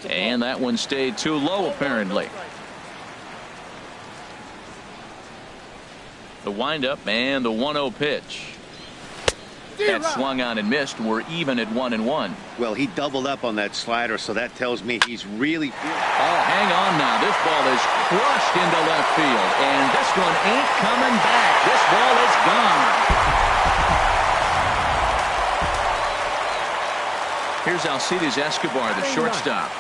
And that one stayed too low, apparently. The windup and the 1-0 pitch. That swung on and missed. We're even at 1-1. Well, he doubled up on that slider, so that tells me he's really... Oh, hang on now. This ball is crushed into left field, and this one ain't coming back. This ball is gone. Here's Alcides Escobar, the shortstop.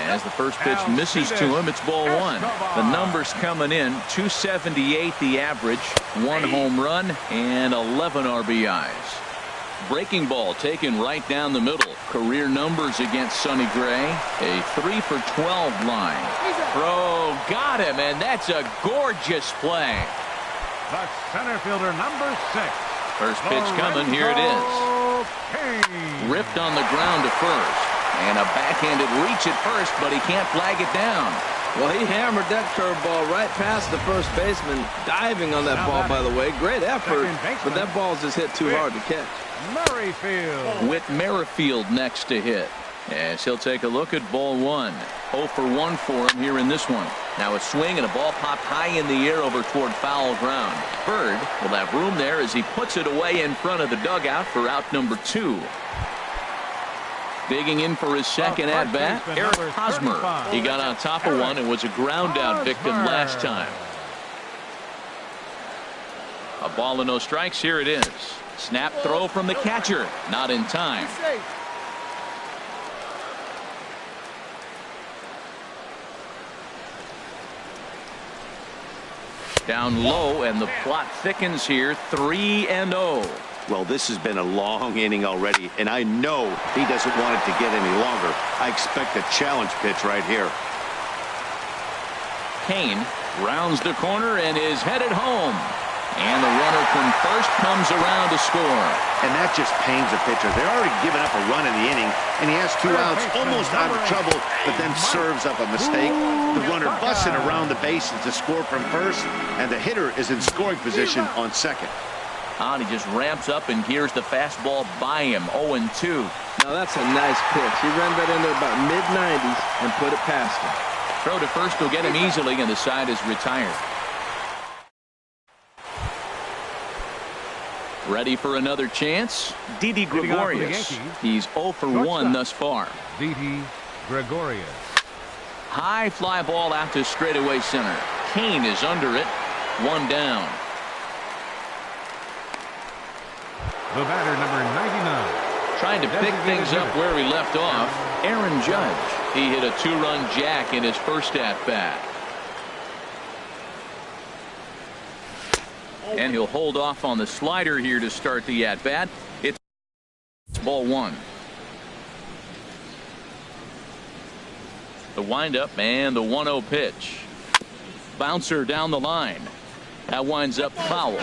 As the first pitch misses to him, it's ball one. The numbers coming in, 278 the average, 1 home run, and 11 RBIs. Breaking ball taken right down the middle. Career numbers against Sonny Gray, a 3 for 12 line. Throw, got him, and that's a gorgeous play. The center fielder, number 6. First pitch coming, here it is. Ripped on the ground to first. And a backhanded reach at first, but he can't flag it down. Well, he hammered that curveball right past the first baseman, diving on that ball, by the way. Great effort, but that ball's just hit too hard to catch. Merrifield. Whit Merrifield next to hit. As he'll take a look at ball one. 0 for 1 for him here in this one. Now a swing and a ball popped high in the air over toward foul ground. Bird will have room there as he puts it away in front of the dugout for out number 2. Digging in for his second at-bat, Eric Hosmer. He got on top of one and was a ground-out victim last time. A ball and no strikes. Here it is. Snap throw from the catcher. Not in time. Down low, and the plot thickens here. 3-0. Well, this has been a long inning already, and I know he doesn't want it to get any longer. I expect a challenge pitch right here. Kane rounds the corner and is headed home. And the runner from first comes around to score. And that just pains the pitcher. They're already giving up a run in the inning, and he has 2 outs, almost out of trouble, but then serves up a mistake. The runner busts it around the bases to score from first, and the hitter is in scoring position on second. And he just ramps up and gears the fastball by him. 0-2. Now that's a nice pitch. He ran that into about mid-90s and put it past him. Throw to first will get him easily, and the side is retired. Ready for another chance? Didi Gregorius. He's 0 for 1 thus far. Didi Gregorius. High fly ball out to straightaway center. Kane is under it. 1 down. The batter, number 99. Trying to pick things up where he left off, Aaron Judge. He hit a 2-run jack in his first at-bat. And he'll hold off on the slider here to start the at-bat. It's ball 1. The windup and the 1-0 pitch. Bouncer down the line. That winds up foul.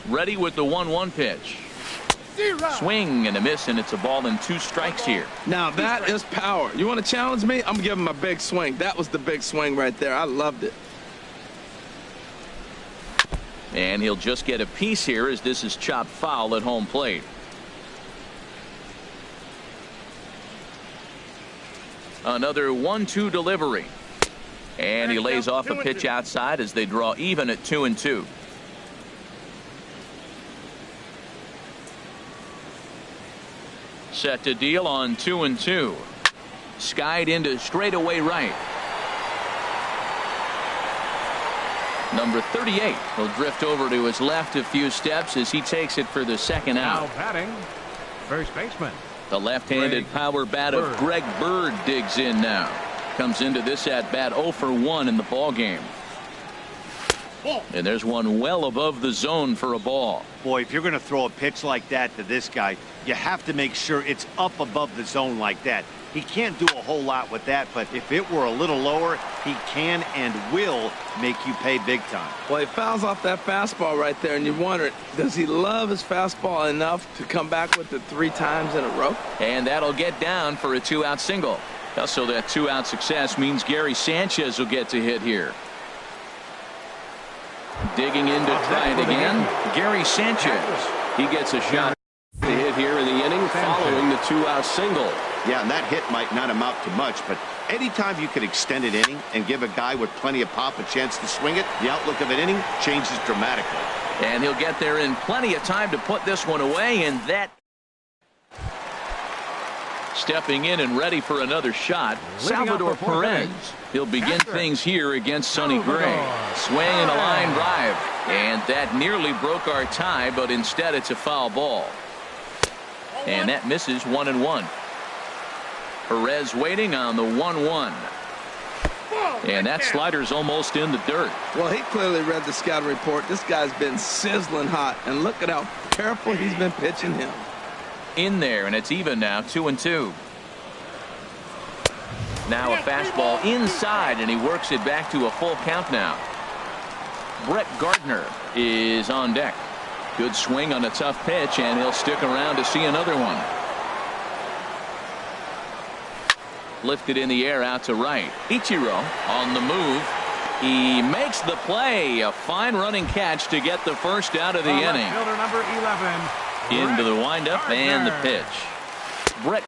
Ready with the 1-1 pitch. Swing and a miss, and it's a ball and 2 strikes here. Now that is power. You want to challenge me? I'm giving him a big swing. That was the big swing right there. I loved it. And he'll just get a piece here as this is chopped foul at home plate. Another 1-2 delivery. And he lays off a pitch outside as they draw even at 2-2. Set to deal on 2-2. Skied into straightaway right. Number 38 will drift over to his left a few steps as he takes it for the second out. Now batting, first baseman. The left-handed power bat of Greg Bird digs in now. Comes into this at bat 0 for 1 in the ball game. And there's one well above the zone for a ball. Boy, if you're going to throw a pitch like that to this guy, you have to make sure it's up above the zone like that. He can't do a whole lot with that, but if it were a little lower, he can and will make you pay big time. Well, he fouls off that fastball right there, and you wonder, does he love his fastball enough to come back with it 3 times in a row? And that'll get down for a 2-out single. Also, that 2-out success means Gary Sanchez will get to hit here. Digging in to try it again, Gary Sanchez. He gets a shot to hit here in the inning following the two-out single. Yeah, and that hit might not amount to much, but anytime you can extend an inning and give a guy with plenty of pop a chance to swing it, the outlook of an inning changes dramatically. And he'll get there in plenty of time to put this one away, and that... Stepping in and ready for another shot, Salvador Perez. He'll begin things here against Sonny Gray. Swing and a line drive. And that nearly broke our tie, but instead it's a foul ball. And that misses 1-1. Perez waiting on the 1-1. And that slider's almost in the dirt. Well, he clearly read the scouting report. This guy's been sizzling hot. And look at how careful he's been pitching him. In there, and it's even now, 2-2. Now a fastball inside, and he works it back to a full count now. Brett Gardner is on deck. Good swing on a tough pitch, and he'll stick around to see another one. Lifted in the air out to right. Ichiro on the move. He makes the play. A fine running catch to get the first out of the inning. Fielder number 11. Into the windup and the pitch. Brett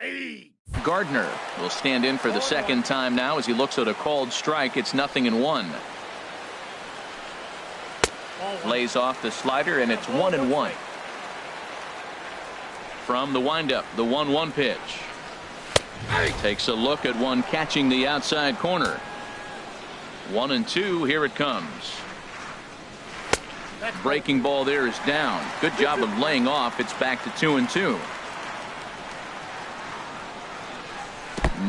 Gardner will stand in for the second time now as he looks at a called strike. It's 0-1. Lays off the slider, and it's 1-1. From the windup, the 1-1 pitch. Takes a look at one catching the outside corner. 1-2. Here it comes. Breaking ball there is down. Good job of laying off. It's back to 2-2.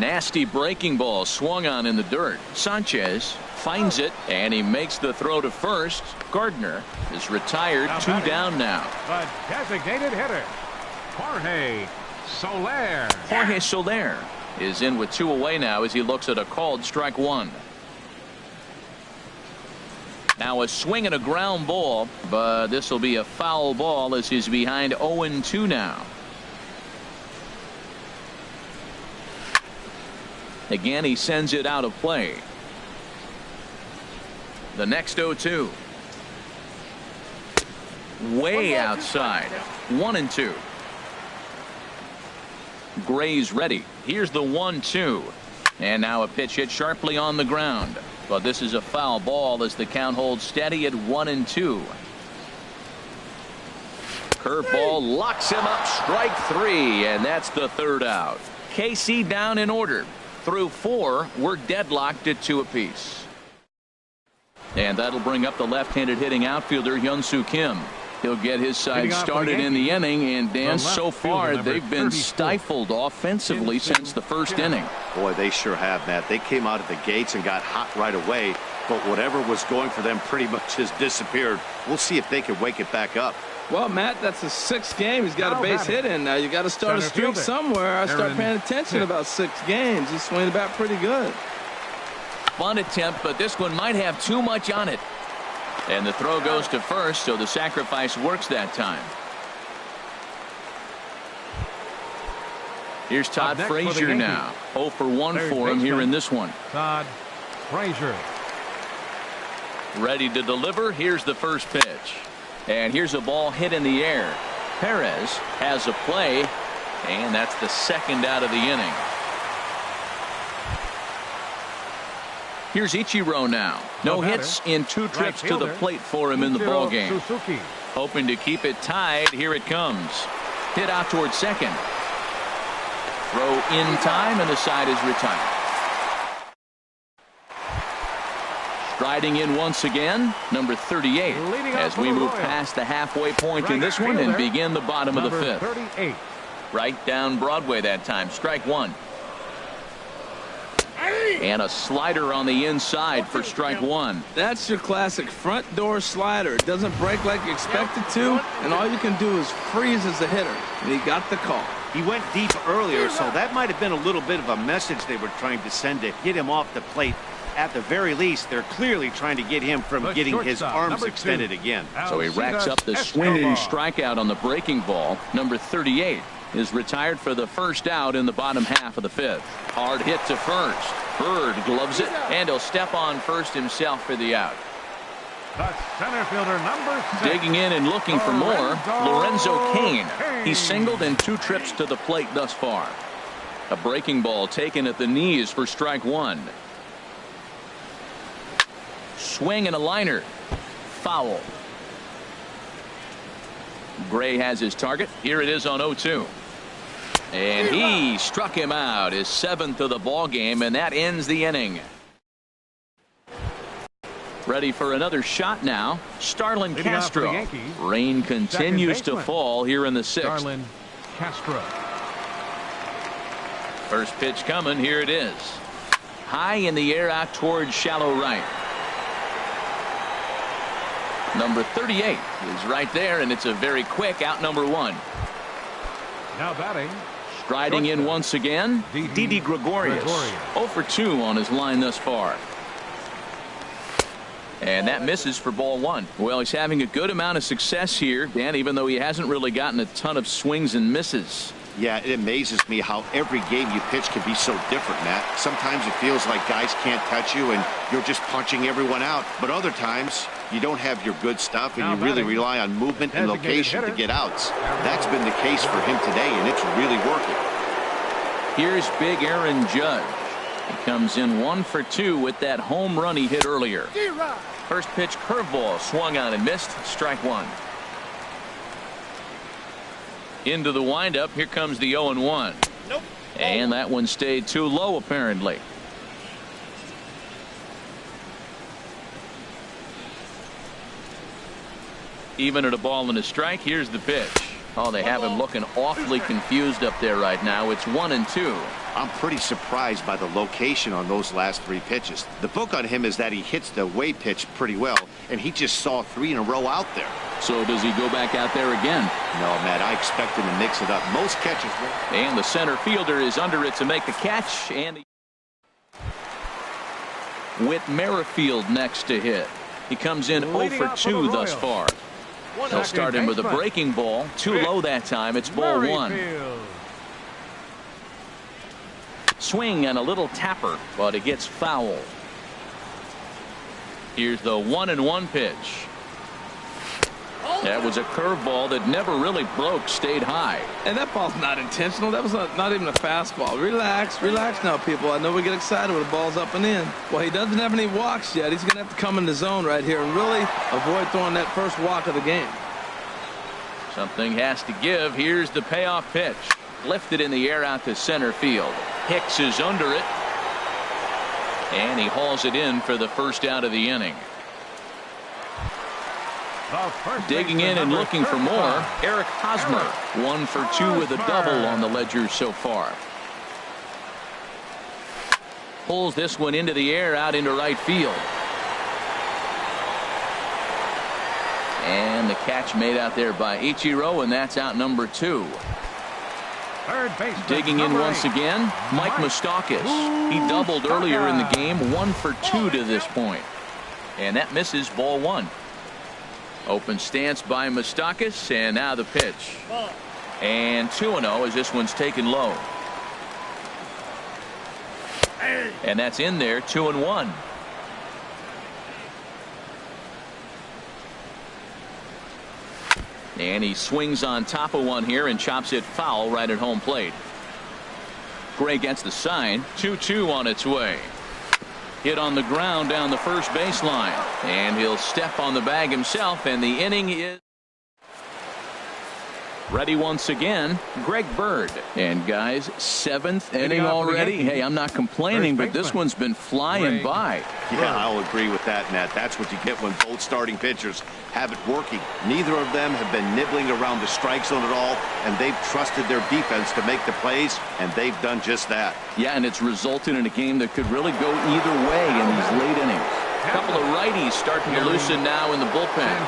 Nasty breaking ball swung on in the dirt. Sanchez finds it, and he makes the throw to first. Gardner is retired. Two down now. The designated hitter, Jorge Soler. Jorge Soler is in with two away now as he looks at a called strike one. Now a swing and a ground ball, but this will be a foul ball as he's behind 0-2 now. Again, he sends it out of play. The next 0-2. Way outside. 1-2. Gray's ready. Here's the 1-2. And now a pitch hit sharply on the ground. But this is a foul ball as the count holds steady at 1-2. Curveball locks him up. Strike three, and that's the third out. KC down in order. Through four, we're deadlocked at 2 apiece. And that'll bring up the left-handed hitting outfielder Hyun-Soo Kim. He'll get his side started in the inning, and Dan, so far they've been stifled offensively since the first inning. Boy, they sure have, Matt. They came out of the gates and got hot right away, but whatever was going for them pretty much has disappeared. We'll see if they can wake it back up. Well, Matt, that's the 6th game. He's got a base hit in now. You got to start a streak somewhere. I start paying attention about 6 games. He's swinging the bat pretty good. Fun attempt, but this one might have too much on it. And the throw goes to first, so the sacrifice works that time. Here's Todd Frazier now. 0 for 1 for him here in this one. Todd Frazier. Ready to deliver. Here's the first pitch. And here's a ball hit in the air. Perez has a play, and that's the second out of the inning. Here's Ichiro now. No hits in 2 trips to the plate for him in the ballgame. Hoping to keep it tied. Here it comes. Hit out towards second. Throw in time, and the side is retired. Striding in once again, number 38, as we move past the halfway point in this one and begin the bottom of the 5th. Right down Broadway that time. Strike one. And a slider on the inside for strike one. That's your classic front door slider. It doesn't break like you expect it to, and all you can do is freeze as a hitter. And he got the call. He went deep earlier, so that might have been a little bit of a message they were trying to send to get him off the plate. At the very least, they're clearly trying to get him from getting his arms extended again. So he racks up the swinging strikeout on the breaking ball. Number 38 is retired for the first out in the bottom half of the 5th. Hard hit to first. Bird gloves it, and he'll step on first himself for the out. The center fielder, number 6. Digging in and looking for more, Lorenzo Cain. He's singled in 2 trips to the plate thus far. A breaking ball taken at the knees for strike 1. Swing and a liner. Foul. Gray has his target. Here it is on 0-2. And he struck him out, his 7th of the ball game, and that ends the inning. Ready for another shot now. Starlin Castro. Rain continues to fall here in the 6th. Starlin Castro. First pitch coming. Here it is. High in the air out towards shallow right. Number 38 is right there, and it's a very quick out, number 1. Now batting. Striding in once again, Didi Gregorius. 0 for 2 on his line thus far. And that misses for ball 1. Well, he's having a good amount of success here, Dan, even though he hasn't really gotten a ton of swings and misses. Yeah, it amazes me how every game you pitch can be so different, Matt. Sometimes it feels like guys can't touch you and you're just punching everyone out. But other times, you don't have your good stuff and you really rely on movement and location to get outs. That's been the case for him today, and it's really working. Here's big Aaron Judge. He comes in 1 for 2 with that home run he hit earlier. First pitch curveball swung on and missed. Strike 1. Into the windup. Here comes the 0-1. Nope. And that one stayed too low apparently. Even at a ball and a strike. Here's the pitch. Oh, they have him looking awfully confused up there right now. It's 1-2. I'm pretty surprised by the location on those last 3 pitches. The book on him is that he hits the way pitch pretty well, and he just saw 3 in a row out there. So does he go back out there again? No, Matt, I expect him to mix it up. Most catches will. And the center fielder is under it to make the catch. And with Merrifield next to hit. He comes in 0 for 2 thus far. They'll start him with a breaking ball. Too low that time. It's ball 1. Swing and a little tapper, but it gets foul. Here's the 1-1 pitch. That was a curveball that never really broke, stayed high. And that ball's not intentional. That was not even a fastball. Relax, relax now, people. I know we get excited when the ball's up and in. Well, he doesn't have any walks yet. He's going to have to come in the zone right here and really avoid throwing that first walk of the game. Something has to give. Here's the payoff pitch. Lifted in the air out to center field. Hicks is under it. And he hauls it in for the first out of the inning. Digging in and looking for more, Eric Hosmer. 1 for 2 with a double on the ledger so far. Pulls this one into the air out into right field. And the catch made out there by Ichiro, and that's out number 2. Digging in once again, Mike Moustakas. He doubled earlier in the game, 1 for 2 to this point. And that misses ball 1. Open stance by Moustakas, and now the pitch. And 2-0 as this one's taken low. And that's in there, 2-1. And he swings on top of one here and chops it foul right at home plate. Gray gets the sign. 2-2 on its way. Hit on the ground down the first baseline. And he'll step on the bag himself, and the inning is ready once again. Greg Bird. And guys, 7th inning already. Hey, I'm not complaining, but this one's been flying by. Yeah, I'll agree with that, Matt. That's what you get when both starting pitchers have it working. Neither of them have been nibbling around the strike zone at all, and they've trusted their defense to make the plays, and they've done just that. Yeah, and it's resulted in a game that could really go either way in these late innings. A couple of righties starting to loosen now in the bullpen.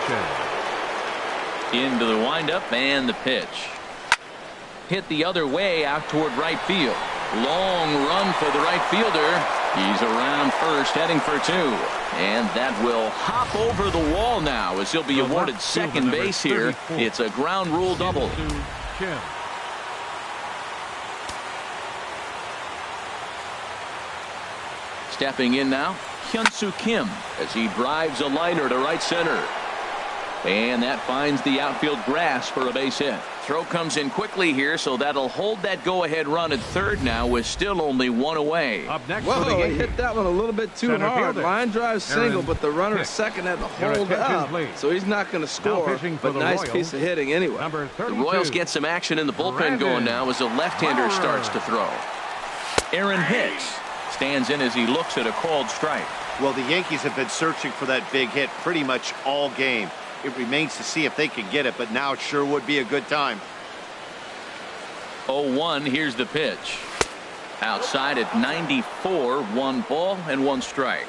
Into the windup and the pitch. Hit the other way out toward right field. Long run for the right fielder. He's around first, heading for 2. And that will hop over the wall now as he'll be awarded second base here. It's a ground rule double. Stepping in now, Hyun-Soo Kim as he drives a liner to right center. And that finds the outfield grass for a base hit. Throw comes in quickly here, so that'll hold that go-ahead run at third now with still only one away. Up next Whoa, for the he Yankees. hit that one a little bit too Center hard. fielder, Line drive single, Aaron but the runner at Hicks. second had to Your hold attention, up, please. so he's not going to score, pitching for but the nice Royals, piece of hitting anyway. Number The 32. Royals get some action in the bullpen Brandon going now as a left-hander starts to throw. Aaron Hicks stands in as he looks at a called strike. Well, the Yankees have been searching for that big hit pretty much all game. It remains to see if they can get it, but now it sure would be a good time. 0-1, here's the pitch. Outside at 94, 1 ball and 1 strike.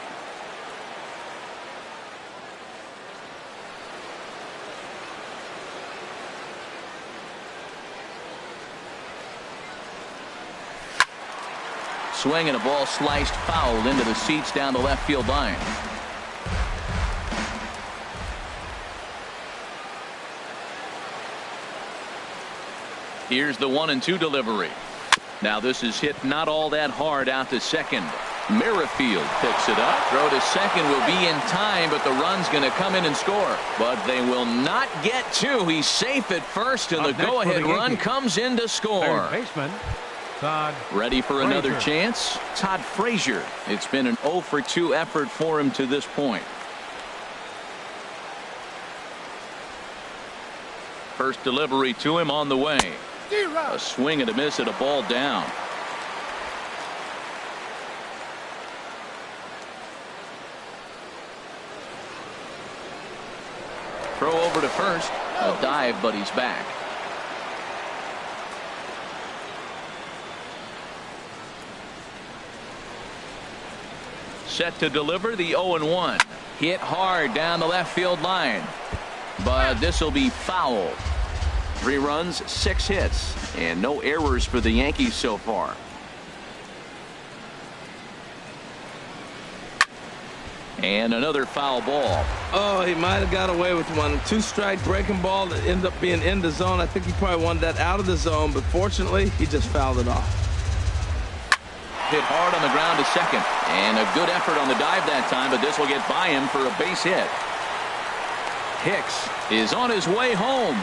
Swing and a ball sliced foul into the seats down the left field line. Here's the 1-2 delivery. Now this is hit not all that hard out to second. Merrifield picks it up. Throw to second will be in time, but the run's going to come in and score. But they will not get to. He's safe at first, and the go-ahead run comes in to score. Third baseman, Todd Ready for another Frazier. chance? Todd Frazier. It's been an 0-for-2 effort for him to this point. First delivery to him on the way. A swing and a miss at a ball down. Throw over to first. A dive, but he's back. Set to deliver the 0-1. Hit hard down the left field line. But this will be foul. 3 runs, 6 hits, and no errors for the Yankees so far. And another foul ball. Oh, he might have got away with one. 2-strike breaking ball that ended up being in the zone. I think he probably wanted that out of the zone, but fortunately, he just fouled it off. Hit hard on the ground to second. And a good effort on the dive that time, but this will get by him for a base hit. Hicks is on his way home.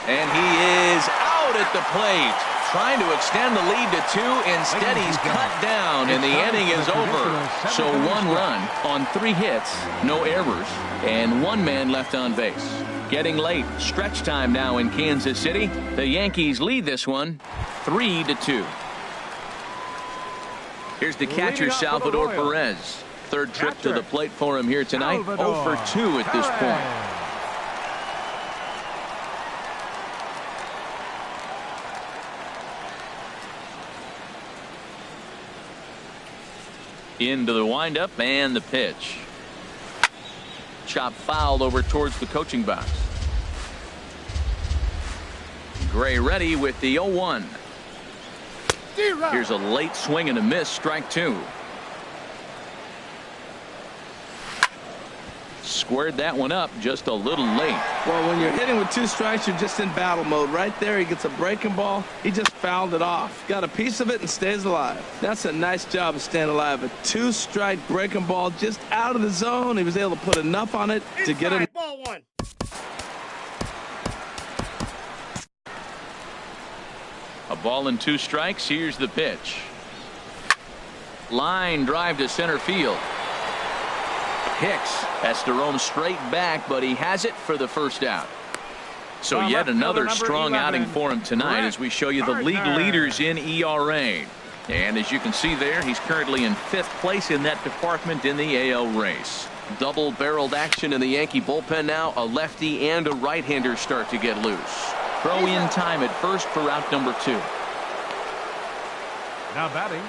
And he is out at the plate. Trying to extend the lead to 2. Instead, he's cut down, and the inning is over. So 1 run on 3 hits, no errors, and 1 man left on base. Getting late. Stretch time now in Kansas City. The Yankees lead this one 3-2. Here's the catcher, Salvador Perez. Third trip to the plate for him here tonight. 0-for-2 at this point. Into the windup and the pitch. Chop foul over towards the coaching box. Gray ready with the 0-1. Here's a late swing and a miss. Strike 2. Squared that one up just a little late. Well, when you're hitting with 2 strikes, you're just in battle mode. Right there, he gets a breaking ball. He just fouled it off. Got a piece of it and stays alive. That's a nice job of staying alive. A 2-strike breaking ball just out of the zone. He was able to put enough on it to get it. Ball 1. A ball and 2 strikes. Here's the pitch. Line drive to center field. Hicks has to roam straight back, but he has it for the first out. So yet another strong outing for him tonight as we show you the league leaders in ERA. And as you can see there, he's currently in 5th place in that department in the AL race. Double-barreled action in the Yankee bullpen now. A lefty and a right-hander start to get loose. Throw in time at first for out number 2. Now batting,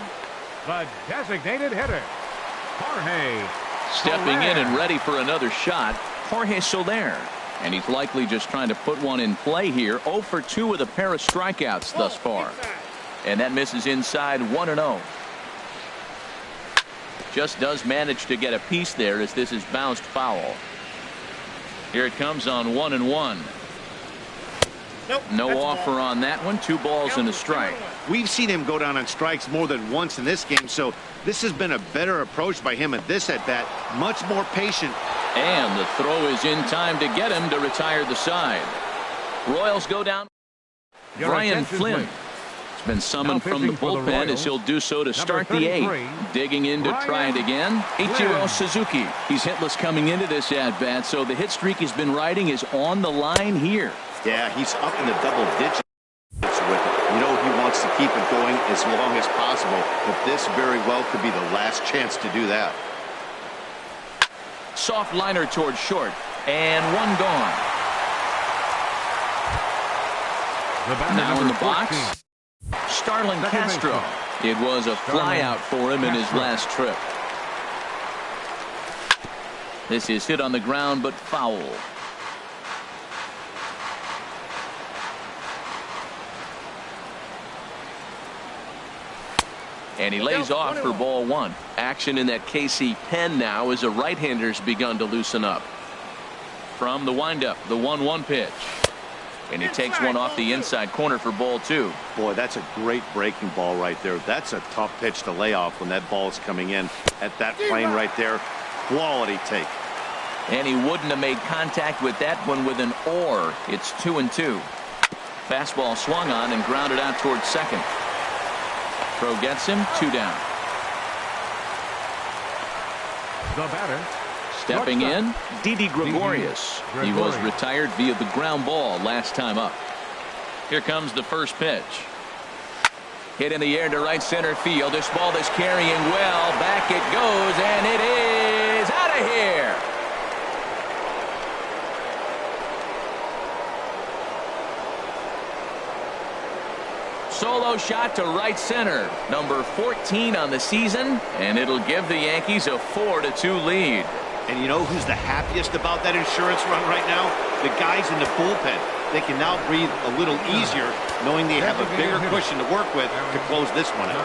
the designated hitter, Jorge Stepping Soler. in and ready for another shot, Jorge Soler. And he's likely just trying to put one in play here. 0-for-2 with a pair of strikeouts thus far. And that misses inside 1-0. Just does manage to get a piece there as this is bounced foul. Here it comes on 1-1. No offer on that one. 2 balls and a strike. We've seen him go down on strikes more than once in this game, so this has been a better approach by him at this at-bat. Much more patient. And the throw is in time to get him to retire the side. Royals go down. Brian Flynn has been summoned from the bullpen as he'll do so to start the 8th. Digging in to try it again, Ichiro Suzuki. He's hitless coming into this at-bat, so the hit streak he's been riding is on the line here. Yeah, he's up in the double digits with it. You know he wants to keep it going as long as possible, but this very well could be the last chance to do that. Soft liner towards short, and 1 gone. Now in the box, Starlin Castro. It was a flyout for him in his last trip. This is hit on the ground, but foul. And he lays off for ball 1. Action in that KC pen now as a right-hander's begun to loosen up. From the windup, the 1-1 pitch. And he takes one off the inside corner for ball 2. Boy, that's a great breaking ball right there. That's a tough pitch to lay off when that ball is coming in at that plane right there. Quality take. And he wouldn't have made contact with that one with an or. It's 2-2. Fastball swung on and grounded out towards second. Throw gets him, 2 down. The batter. Stepping in, Didi Gregorius. He was retired via the ground ball last time up. Here comes the first pitch. Hit in the air to right center field. This ball is carrying well. Back it goes, and it is out of here. Solo shot to right center. Number 14 on the season, and it'll give the Yankees a 4-2 lead. And you know who's the happiest about that insurance run right now? The guys in the bullpen. They can now breathe a little easier knowing they have a bigger cushion to work with to close this one out.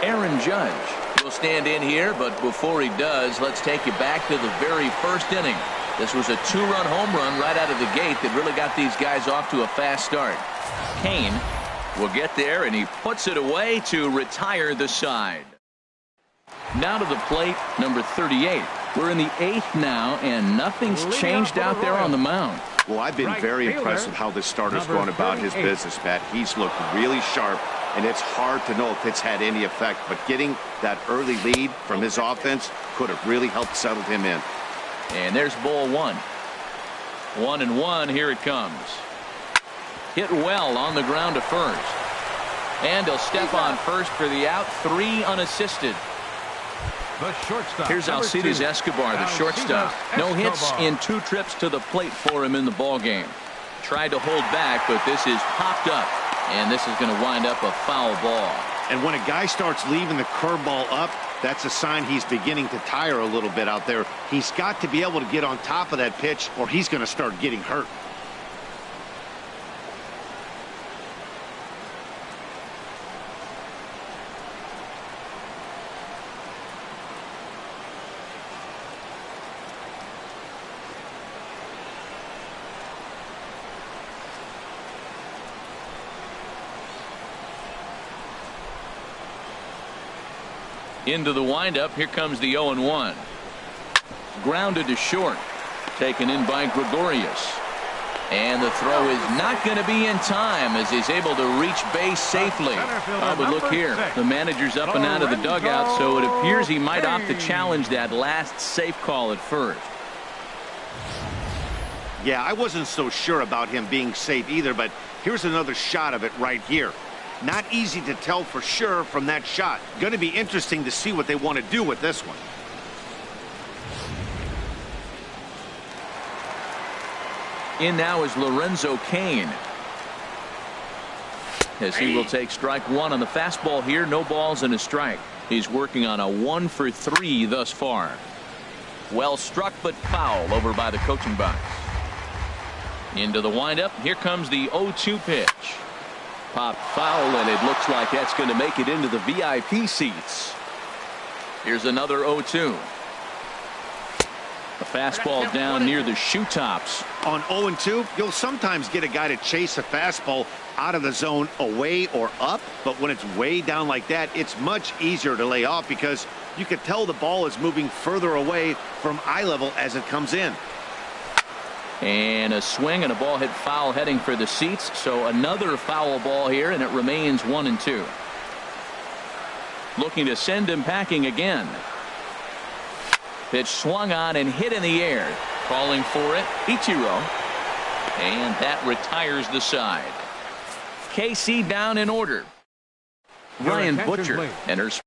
Aaron Judge will stand in here, but before he does, let's take you back to the very first inning. This was a 2-run home run right out of the gate that really got these guys off to a fast start. Kane will get there, and he puts it away to retire the side. Now to the plate, number 38. We're in the 8th now, and nothing's changed out there on the mound. Well, I've been very impressed with how this starter's going about his business, Pat. He's looked really sharp, and it's hard to know if it's had any effect, but getting that early lead from his offense could have really helped settle him in. And there's ball 1. 1-1, here it comes. Hit well on the ground to first. And he'll step on first for the out. 3 unassisted. The shortstop. Here's Alcides Escobar, the shortstop. No hits in 2 trips to the plate for him in the ball game. Tried to hold back, but this is popped up, and this is going to wind up a foul ball. And when a guy starts leaving the curveball up, that's a sign he's beginning to tire a little bit out there. He's got to be able to get on top of that pitch, or he's going to start getting hurt. Into the windup. Here comes the 0-1. Grounded to short. Taken in by Gregorius. And the throw is not going to be in time as he's able to reach base safely. Oh, but look here. The manager's up and out of the dugout, so it appears he might opt to challenge that last safe call at first. Yeah, I wasn't so sure about him being safe either, but here's another shot of it right here. Not easy to tell for sure from that shot. Going to be interesting to see what they want to do with this one. In now is Lorenzo Cain, as he will take strike 1 on the fastball here. No balls and a strike. He's working on a 1 for 3 thus far. Well struck, but foul over by the coaching box. Into the windup. Here comes the 0-2 pitch. Pop foul, and it looks like that's going to make it into the VIP seats. Here's another 0-2. A fastball down near the shoe tops. On 0-2, you'll sometimes get a guy to chase a fastball out of the zone away or up, but when it's way down like that, it's much easier to lay off because you can tell the ball is moving further away from eye level as it comes in. And a swing and a ball hit foul heading for the seats. So another foul ball here, and it remains 1-2. Looking to send him packing again. Pitch swung on and hit in the air. Calling for it, Ichiro. And that retires the side. KC down in order. Ryan Butcher enters.